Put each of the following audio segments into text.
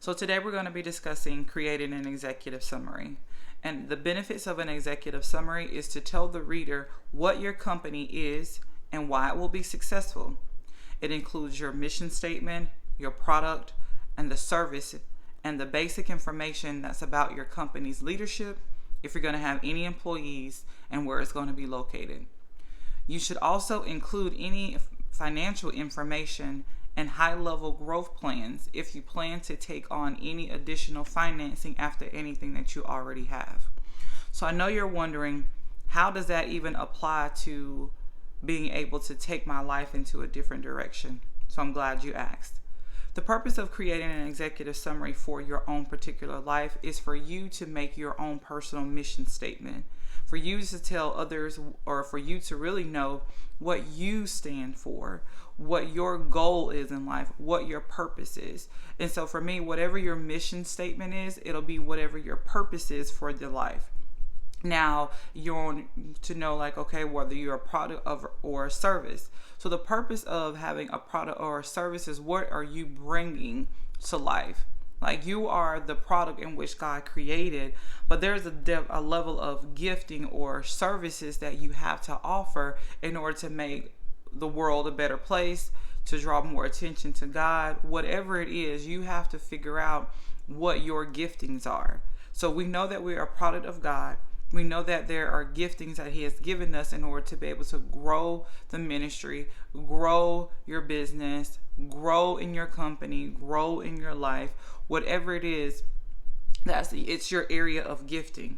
So today we're going to be discussing creating an executive summary. And the benefits of an executive summary is to tell the reader what your company is and why it will be successful. It includes your mission statement, your product, and the service, and the basic information that's about your company's leadership, if you're going to have any employees, and where it's going to be located. You should also include any financial information and high-level growth plans if you plan to take on any additional financing after anything that you already have. So I know you're wondering, how does that even apply to being able to take my life into a different direction? So I'm glad you asked. The purpose of creating an executive summary for your own particular life is for you to make your own personal mission statement, for you to tell others, or for you to really know what you stand for, what your goal is in life, what your purpose is. And so for me, whatever your mission statement is, it'll be whatever your purpose is for your life. Now, you're to know, like, okay, whether you're a product of or a service. So the purpose of having a product or a service is, what are you bringing to life? Like, you are the product in which God created, but there's a level of gifting or services that you have to offer in order to make the world a better place, to draw more attention to God. Whatever it is, you have to figure out what your giftings are. So we know that we are a product of God. We know that there are giftings that He has given us in order to be able to grow the ministry, grow your business, grow in your company, grow in your life. Whatever it is, it's your area of gifting.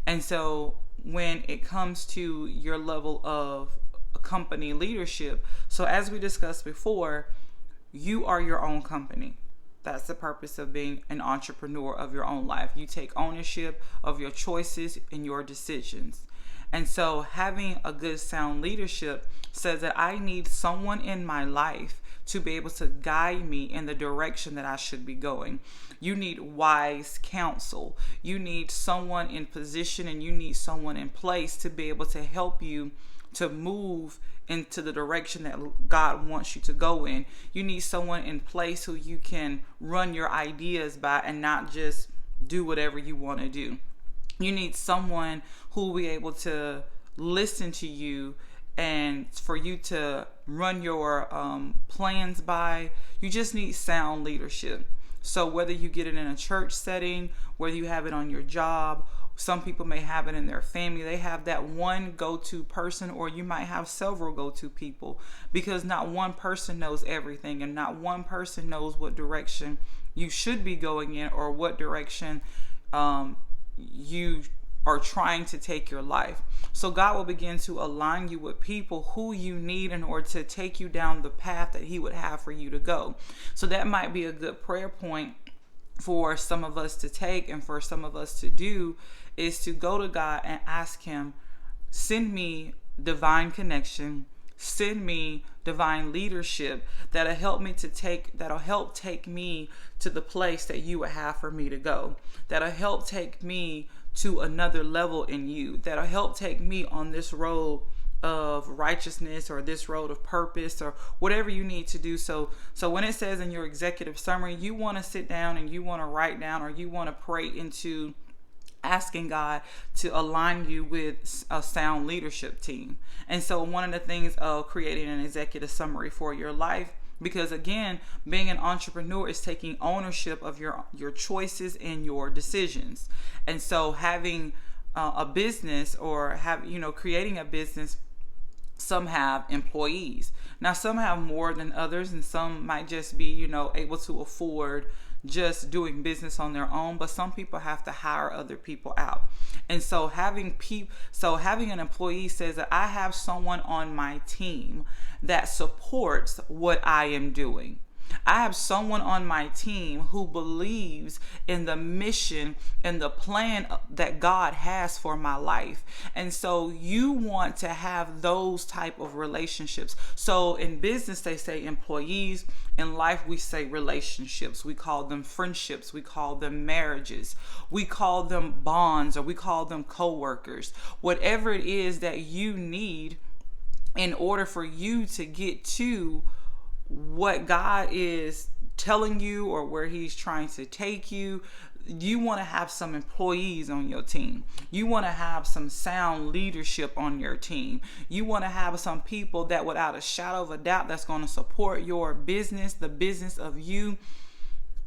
And so when it comes to your level of company leadership, so as we discussed before, you are your own company. That's the purpose of being an entrepreneur of your own life. You take ownership of your choices and your decisions. And so having a good, sound leadership says that I need someone in my life to be able to guide me in the direction that I should be going. You need wise counsel. You need someone in position, and you need someone in place to be able to help you to move into the direction that God wants you to go in. You need someone in place who you can run your ideas by and not just do whatever you want to do. You need someone who will be able to listen to you and for you to run your plans by. You just need sound leadership. So whether you get it in a church setting, whether you have it on your job, some people may have it in their family. They have that one go-to person, or you might have several go-to people, because not one person knows everything, and not one person knows what direction you should be going in, or what direction you are trying to take your life. So God will begin to align you with people who you need in order to take you down the path that He would have for you to go. So that might be a good prayer point for some of us to take, and for some of us to do, is to go to God and ask Him, send me divine connection, send me divine leadership that'll help take me to the place that you would have for me to go, that'll help take me to another level in you, that'll help take me on this road of righteousness, or this road of purpose, or whatever you need to do. So when it says in your executive summary, you want to sit down and you want to write down, or you want to pray into asking God to align you with a sound leadership team. And so one of the things of creating an executive summary for your life, because again, being an entrepreneur is taking ownership of your choices and your decisions. And so having a business, or creating a business, some have employees. Now, some have more than others, and some might just be, able to afford just doing business on their own, but some people have to hire other people out. And so having an employee says that I have someone on my team that supports what I am doing. I have someone on my team who believes in the mission and the plan that God has for my life. And so you want to have those type of relationships. So in business, they say employees. In life, we say relationships. We call them friendships. We call them marriages. We call them bonds, or we call them co-workers. Whatever it is that you need in order for you to get to what God is telling you or where he's trying to take you. You want to have some employees on your team. You want to have some sound leadership on your team. You want to have some people that without a shadow of a doubt that's going to support your business, the business of you,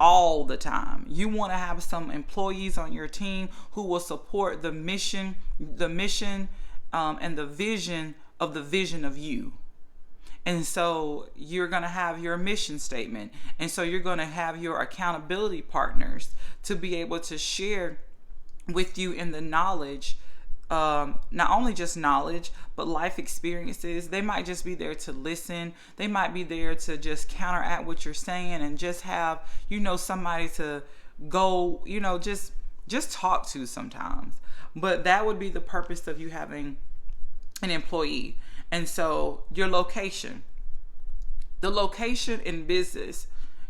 all the time. You want to have some employees on your team who will support the mission, and the vision of you. And so you're going to have your mission statement. And so you're going to have your accountability partners to be able to share with you in the knowledge, not only just knowledge, but life experiences. They might just be there to listen. They might be there to just counteract what you're saying and just have, somebody to go, just talk to sometimes. But that would be the purpose of you having an employee. And so your location, the location in business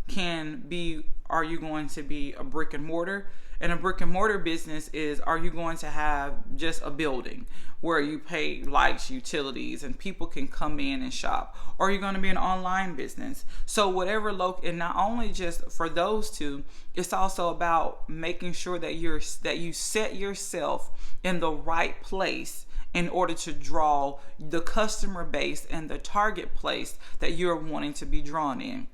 can be, are you going to be a brick and mortar? And a brick and mortar business is, are you going to have just a building where you pay lights, utilities, and people can come in and shop? Or are you going to be an online business? So whatever and not only just for those two, it's also about making sure that you set yourself in the right place in order to draw the customer base and the target place that you're wanting to be drawn in.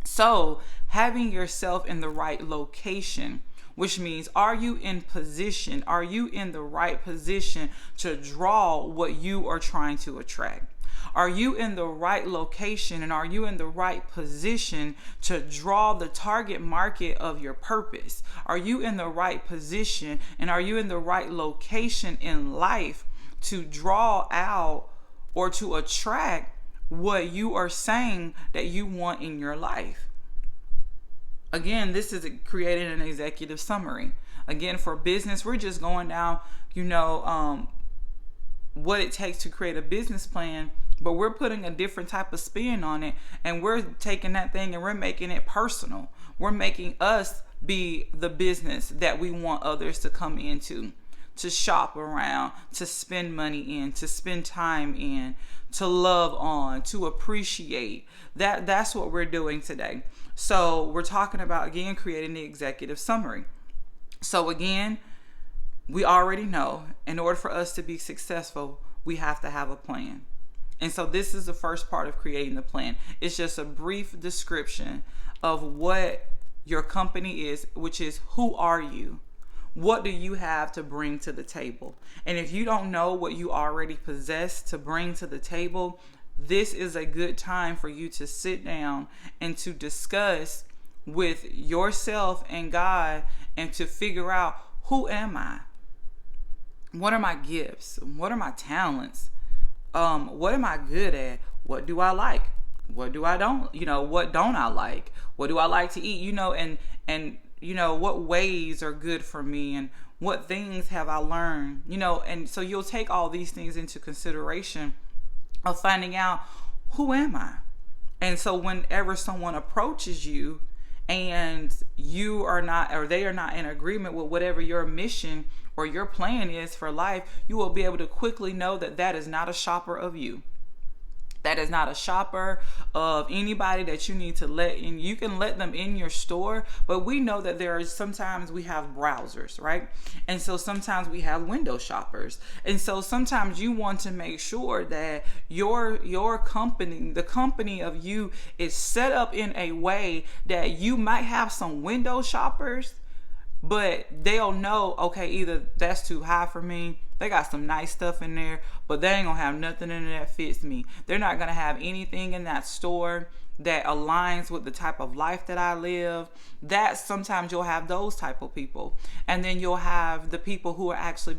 So having yourself in the right location, which means, are you in position? Are you in the right position to draw what you are trying to attract? Are you in the right location, and are you in the right position to draw the target market of your purpose? Are you in the right position, and are you in the right location in life to draw out or to attract what you are saying that you want in your life? Again, this is creating an executive summary. Again, for business, we're just going down, what it takes to create a business plan, but we're putting a different type of spin on it, and we're taking that thing and we're making it personal. We're making us be the business that we want others to come into, to shop around, to spend money in, to spend time in, to love on, to appreciate. That's what we're doing today. So we're talking about, again, creating the executive summary. So again, we already know in order for us to be successful, we have to have a plan. And so this is the first part of creating the plan. It's just a brief description of what your company is, which is, who are you? What do you have to bring to the table? And if you don't know what you already possess to bring to the table, this is a good time for you to sit down and to discuss with yourself and God and to figure out, who am I? What are my gifts? What are my talents? What am I good at? What do I like? What do I don't? What don't I like? What do I like to eat? And what ways are good for me, and what things have I learned? And so you'll take all these things into consideration of finding out, who am I? And so whenever someone approaches you and you are not, or they are not in agreement with whatever your mission or your plan is for life, you will be able to quickly know that that is not a shopper of you. That is not a shopper of anybody that you need to let in. You can let them in your store, but we know that sometimes we have browsers, right? And so sometimes we have window shoppers. And so sometimes you want to make sure that your company, the company of you, is set up in a way that you might have some window shoppers, but they'll know, okay, either that's too high for me. They got some nice stuff in there, but they ain't gonna have nothing in there that fits me. They're not gonna have anything in that store that aligns with the type of life that I live. That sometimes you'll have those type of people. And then you'll have the people who are actually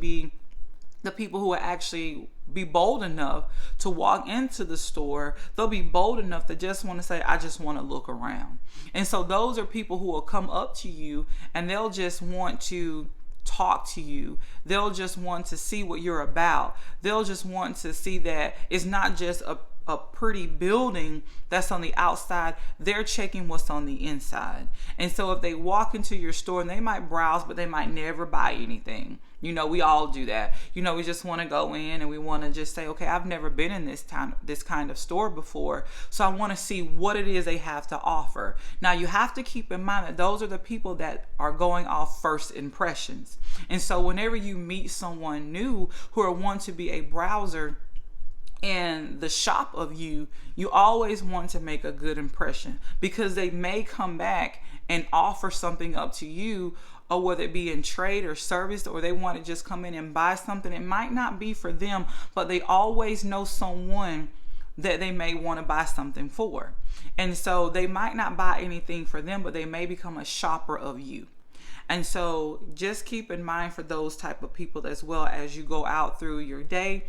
be bold enough to walk into the store. They'll be bold enough to just want to say, I just want to look around. And so those are people who will come up to you and they'll just want to talk to you. They'll just want to see what you're about. They'll just want to see that it's not just a pretty building that's on the outside, they're checking what's on the inside. And so if they walk into your store and they might browse, but they might never buy anything. We all do that. We just want to go in and we want to just say, okay, I've never been in this kind of store before, so I want to see what it is they have to offer. Now, you have to keep in mind that those are the people that are going off first impressions. And so whenever you meet someone new who are want to be a browser in the shop of you always want to make a good impression, because they may come back and offer something up to you, or whether it be in trade or service, or they want to just come in and buy something. It might not be for them, but they always know someone that they may want to buy something for. And so they might not buy anything for them, but they may become a shopper of you. And so just keep in mind for those type of people as well as you go out through your day.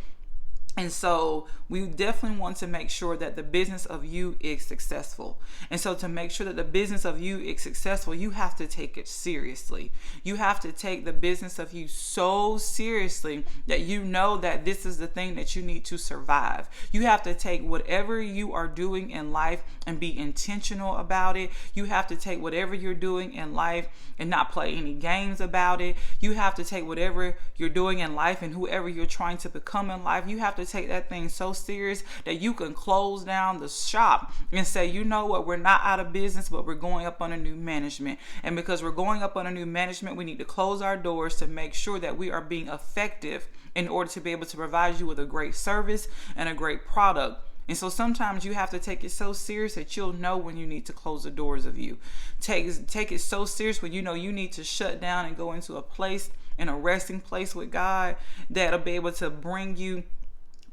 And so we definitely want to make sure that the business of you is successful. And so to make sure that the business of you is successful, you have to take it seriously. You have to take the business of you so seriously that you know that this is the thing that you need to survive. You have to take whatever you are doing in life and be intentional about it. You have to take whatever you're doing in life and not play any games about it. You have to take whatever you're doing in life and whoever you're trying to become in life, you have to take that thing so serious that you can close down the shop and say, you know what, we're not out of business, but we're going up under new management. And because we're going up under new management, we need to close our doors to make sure that we are being effective in order to be able to provide you with a great service and a great product. And so sometimes you have to take it so serious that you'll know when you need to close the doors of you. Take it so serious when you know you need to shut down and go into a place, in a resting place with God, that'll be able to bring you,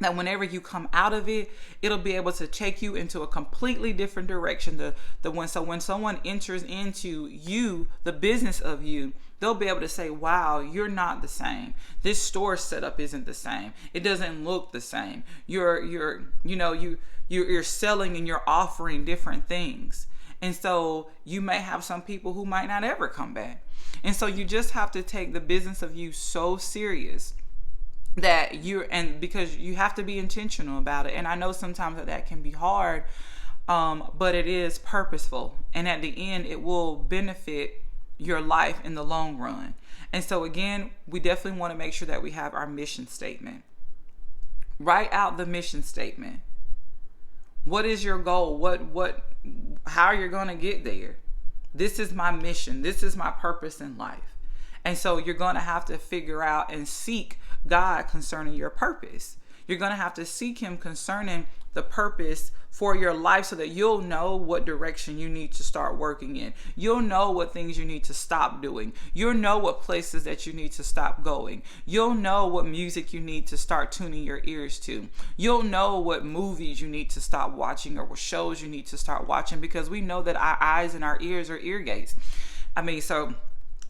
that whenever you come out of it, it'll be able to take you into a completely different direction. When someone enters into you, the business of you, they'll be able to say, wow, you're not the same. This store setup isn't the same. It doesn't look the same. You're selling and you're offering different things. And so you may have some people who might not ever come back. And so you just have to take the business of you so serious because you have to be intentional about it. And I know sometimes that can be hard, but it is purposeful. And at the end, it will benefit your life in the long run. And so again, we definitely want to make sure that we have our mission statement. Write out the mission statement. What is your goal? How are you going to get there? This is my mission. This is my purpose in life. And so you're going to have to figure out and seek God concerning your purpose. You're going to have to seek him concerning the purpose for your life so that you'll know what direction you need to start working in. You'll know what things you need to stop doing. You'll know what places that you need to stop going. You'll know what music you need to start tuning your ears to. You'll know what movies you need to stop watching or what shows you need to start watching, because we know that our eyes and our ears are ear gates.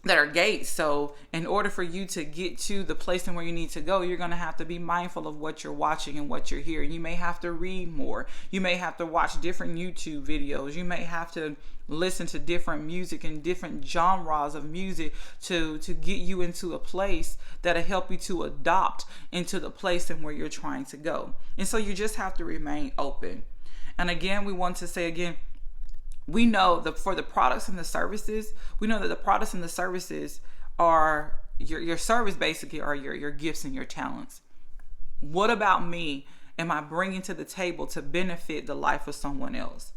That are gates. So in order for you to get to the place and where you need to go, you're going to have to be mindful of what you're watching and what you're hearing. You may have to read more. You may have to watch different YouTube videos. You may have to listen to different music and different genres of music to get you into a place that'll help you to adopt into the place and where you're trying to go. And so you just have to remain open. And again, we want to say again, we know that for the products and the services, we know that the products and the services are your service basically are your gifts and your talents. What about me am I bringing to the table to benefit the life of someone else?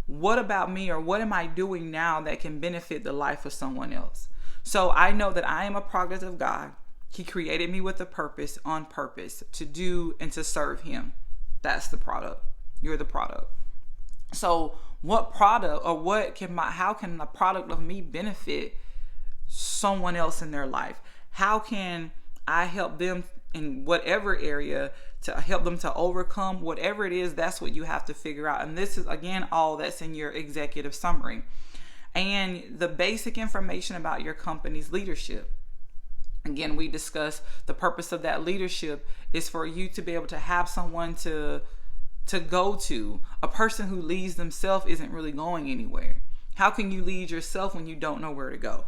What about me, or what am I doing now that can benefit the life of someone else? So I know that I am a product of God. He created me with a purpose, on purpose, to do and to serve him. That's the product. You're the product. So what product, or how can the product of me benefit someone else in their life? How can I help them in whatever area to help them to overcome whatever it is? That's what you have to figure out. And this is, again, all that's in your executive summary and the basic information about your company's leadership. Again, we discussed the purpose of that leadership is for you to be able to have someone to go to. A person who leads themselves isn't really going anywhere. How can you lead yourself when you don't know where to go?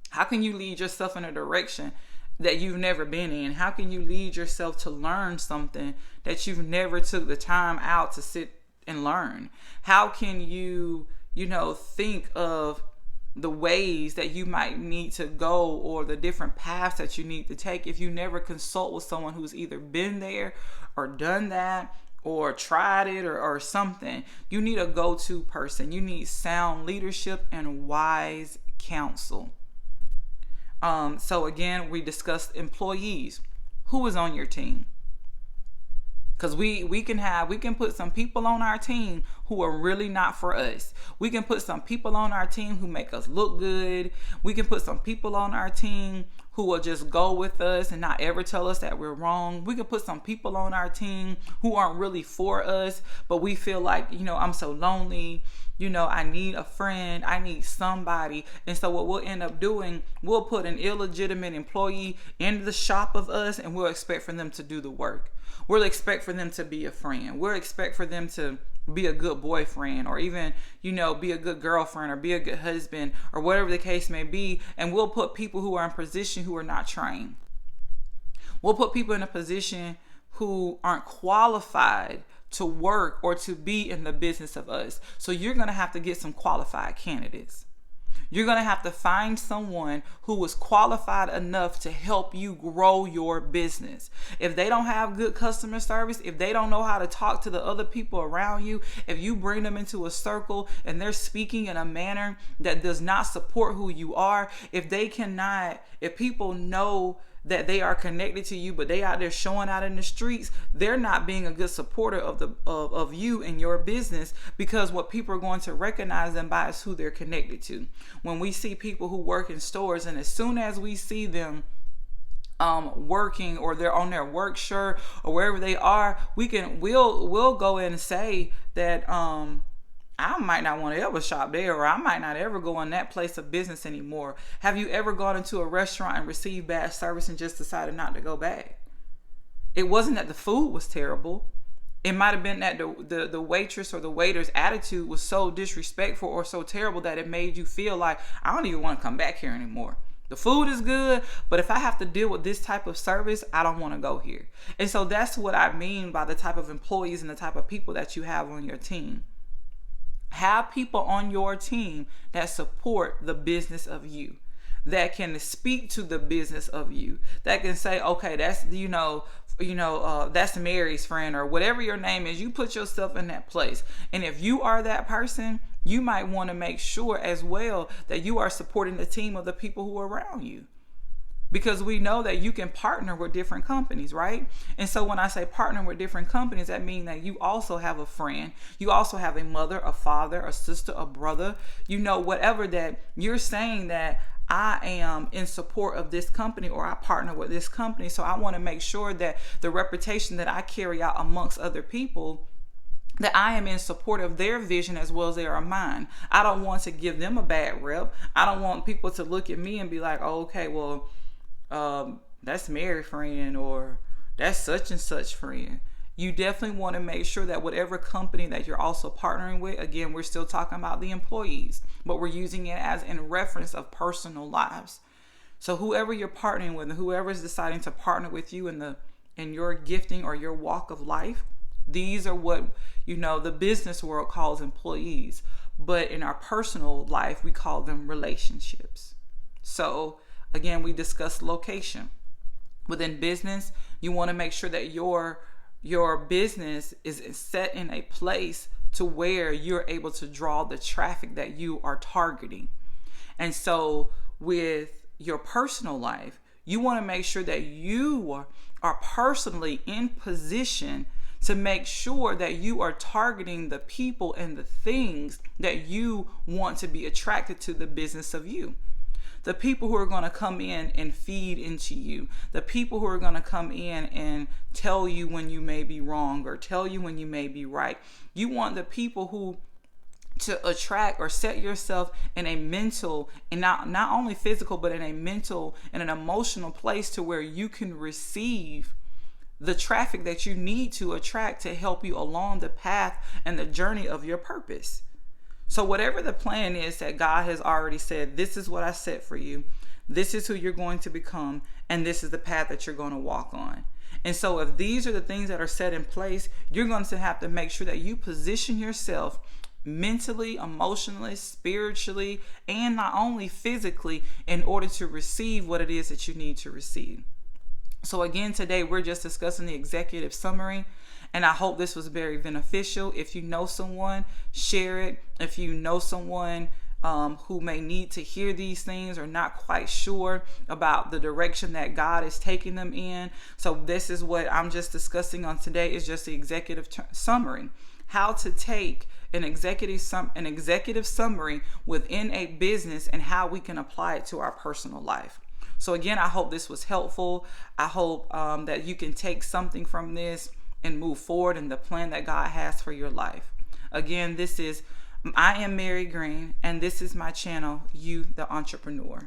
How can you lead yourself in a direction that you've never been in? How can you lead yourself to learn something that you've never took the time out to sit and learn? How can you, think of the ways that you might need to go or the different paths that you need to take if you never consult with someone who's either been there or done that or tried it or something? You need a go-to person. You need sound leadership and wise counsel. So again, we discussed employees. Who is on your team? Because we can put some people on our team who are really not for us. We can put some people on our team who make us look good. We can put some people on our team who will just go with us and not ever tell us that we're wrong. We can put some people on our team who aren't really for us, but we feel like, I'm so lonely. I need a friend. I need somebody. And so what we'll end up doing, we'll put an illegitimate employee in the shop of us, and we'll expect for them to do the work. We'll expect for them to be a friend. We'll expect for them to be a good boyfriend, or even, be a good girlfriend, or be a good husband, or whatever the case may be. And we'll put people who are in position who are not trained. We'll put people in a position who aren't qualified to work or to be in the business of us. So you're going to have to get some qualified candidates. You're going to have to find someone who is qualified enough to help you grow your business. If they don't have good customer service, if they don't know how to talk to the other people around you, if you bring them into a circle and they're speaking in a manner that does not support who you are, if people know that they are connected to you, but they out there showing out in the streets, they're not being a good supporter of you and your business, because what people are going to recognize them by is who they're connected to. When we see people who work in stores, and as soon as we see them working, or they're on their work shirt or wherever they are, we'll go in and say that I might not want to ever shop there, or I might not ever go in that place of business anymore. Have you ever gone into a restaurant and received bad service and just decided not to go back? It wasn't that the food was terrible. It might have been that the waitress or the waiter's attitude was so disrespectful or so terrible that it made you feel like, I don't even want to come back here anymore. The food is good, but if I have to deal with this type of service, I don't want to go here. And so that's what I mean by the type of employees and the type of people that you have on your team. Have people on your team that support the business of you, that can speak to the business of you, that can say, okay, that's, that's Mary's friend, or whatever your name is. You put yourself in that place. And if you are that person, you might want to make sure as well that you are supporting the team of the people who are around you. Because we know that you can partner with different companies, right? And so when I say partner with different companies, that means that you also have a friend. You also have a mother, a father, a sister, a brother. Whatever that you're saying that I am in support of this company, or I partner with this company. So I want to make sure that the reputation that I carry out amongst other people, that I am in support of their vision as well as they are mine. I don't want to give them a bad rep. I don't want people to look at me and be like, oh, okay, well, that's Mary friend, or that's such and such friend. You definitely want to make sure that whatever company that you're also partnering with, again, we're still talking about the employees, but we're using it as in reference of personal lives. So whoever you're partnering with, and whoever is deciding to partner with you in your gifting or your walk of life, these are what, the business world calls employees, but in our personal life, we call them relationships. So again, we discussed location. Within business, you want to make sure that your business is set in a place to where you're able to draw the traffic that you are targeting. And so with your personal life, you want to make sure that you are personally in position to make sure that you are targeting the people and the things that you want to be attracted to the business of you. The people who are going to come in and feed into you. The people who are going to come in and tell you when you may be wrong or tell you when you may be right. You want the people who to attract or set yourself in a mental, and not only physical, but in a mental and an emotional place to where you can receive the traffic that you need to attract to help you along the path and the journey of your purpose. So whatever the plan is that God has already said, this is what I set for you, this is who you're going to become, and this is the path that you're going to walk on. And so if these are the things that are set in place, you're going to have to make sure that you position yourself mentally, emotionally, spiritually, and not only physically in order to receive what it is that you need to receive. So again, today we're just discussing the executive summary, and I hope this was very beneficial. If you know someone, share it. If you know someone who may need to hear these things or not quite sure about the direction that God is taking them in. So this is what I'm just discussing on today, is just the executive summary. How to take an executive summary within a business and how we can apply it to our personal life. So again, I hope this was helpful. I hope that you can take something from this and move forward in the plan that God has for your life. Again, I am Mary Green, and this is my channel, You the Entrepreneur.